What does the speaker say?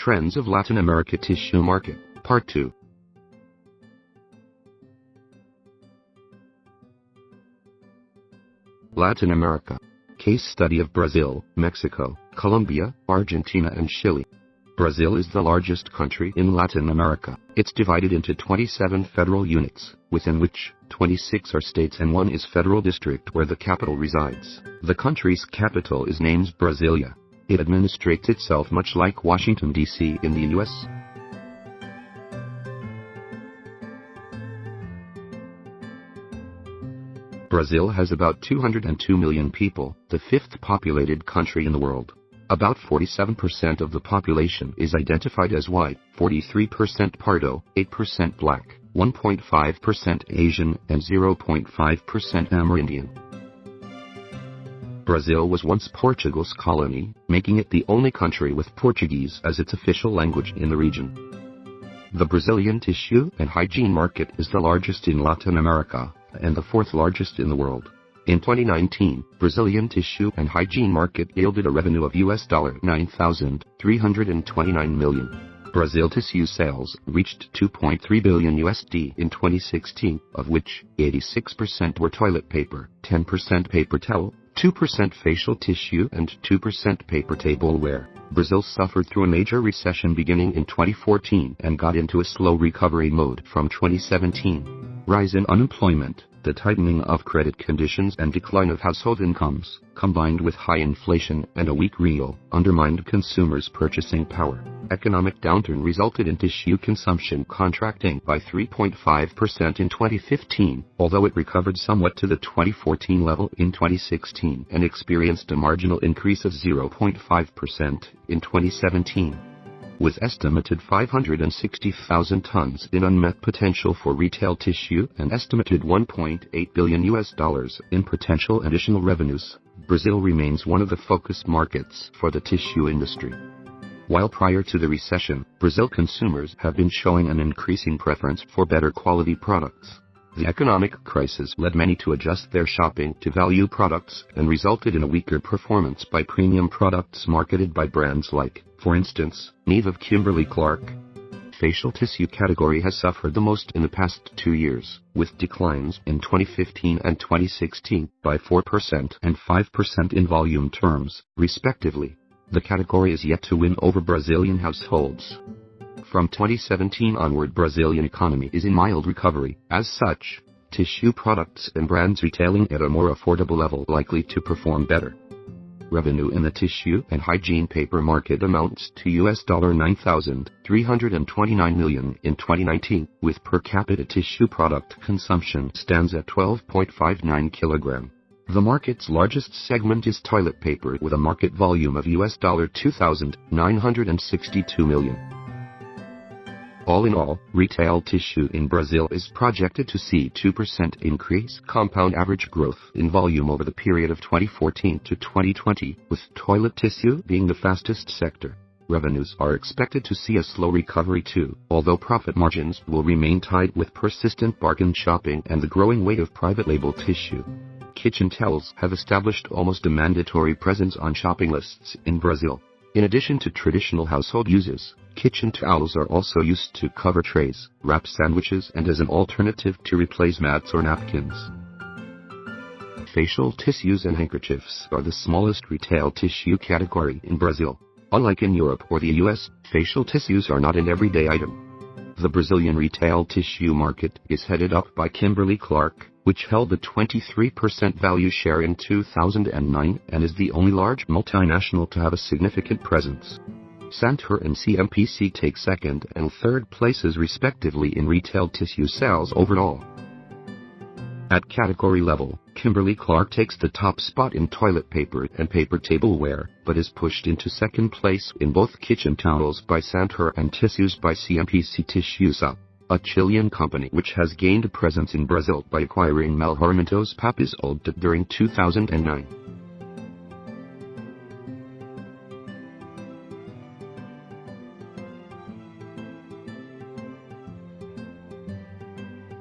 Trends of Latin America Tissue Market, Part 2. Latin America. Case study of Brazil, Mexico, Colombia, Argentina and Chile. Brazil is the largest country in Latin America. It's divided into 27 federal units, within which 26 are states and 1 is federal district where the capital resides. The country's capital is named Brasilia. It administrates itself much like Washington, D.C. in the U.S. Brazil has about 202 million people, the 5th populated country in the world. About 47% of the population is identified as white, 43% Pardo, 8% black, 1.5% Asian, and 0.5% Amerindian. Brazil was once Portugal's colony, making it the only country with Portuguese as its official language in the region. The Brazilian tissue and hygiene market is the largest in Latin America, and the 4th largest in the world. In 2019, Brazilian tissue and hygiene market yielded a revenue of US $9,329 million. Brazil tissue sales reached $2.3 billion in 2016, of which 86% were toilet paper, 10% paper towel, 2% facial tissue and 2% paper tableware. Brazil suffered through a major recession beginning in 2014 and got into a slow recovery mode from 2017. Rise in unemployment, the tightening of credit conditions and decline of household incomes, combined with high inflation and a weak real, undermined consumers' purchasing power. Economic downturn resulted in tissue consumption contracting by 3.5% in 2015, although it recovered somewhat to the 2014 level in 2016 and experienced a marginal increase of 0.5% in 2017. With estimated 560,000 tons in unmet potential for retail tissue and estimated $1.8 billion in potential additional revenues, Brazil remains one of the focus markets for the tissue industry. While prior to the recession, Brazil consumers have been showing an increasing preference for better quality products. The economic crisis led many to adjust their shopping to value products and resulted in a weaker performance by premium products marketed by brands like, for instance, Neve of Kimberly-Clark. Facial tissue category has suffered the most in the past 2 years, with declines in 2015 and 2016 by 4% and 5% in volume terms, respectively. The category is yet to win over Brazilian households. From 2017 onward, Brazilian economy is in mild recovery. As such, tissue products and brands retailing at a more affordable level likely to perform better. Revenue in the tissue and hygiene paper market amounts to US $9,329 million in 2019, with per capita tissue product consumption stands at 12.59 kg. The market's largest segment is toilet paper with a market volume of US $2,962 million. All in all, retail tissue in Brazil is projected to see 2% increase compound average growth in volume over the period of 2014 to 2020, with toilet tissue being the fastest sector. Revenues are expected to see a slow recovery too, although profit margins will remain tight with persistent bargain shopping and the growing weight of private label tissue. Kitchen towels have established almost a mandatory presence on shopping lists in Brazil. In addition to traditional household uses, kitchen towels are also used to cover trays, wrap sandwiches and as an alternative to replace mats or napkins. Facial tissues and handkerchiefs are the smallest retail tissue category in Brazil. Unlike in Europe or the US, facial tissues are not an everyday item. The Brazilian retail tissue market is headed up by Kimberly-Clark, which held a 23% value share in 2009 and is the only large multinational to have a significant presence. Santur and CMPC take second and third places respectively in retail tissue sales overall. At category level, Kimberly-Clark takes the top spot in toilet paper and paper tableware, but is pushed into second place in both kitchen towels by Santur and tissues by CMPC Tissuesa, a Chilean company which has gained a presence in Brazil by acquiring Melhoramentos Papéis during 2009.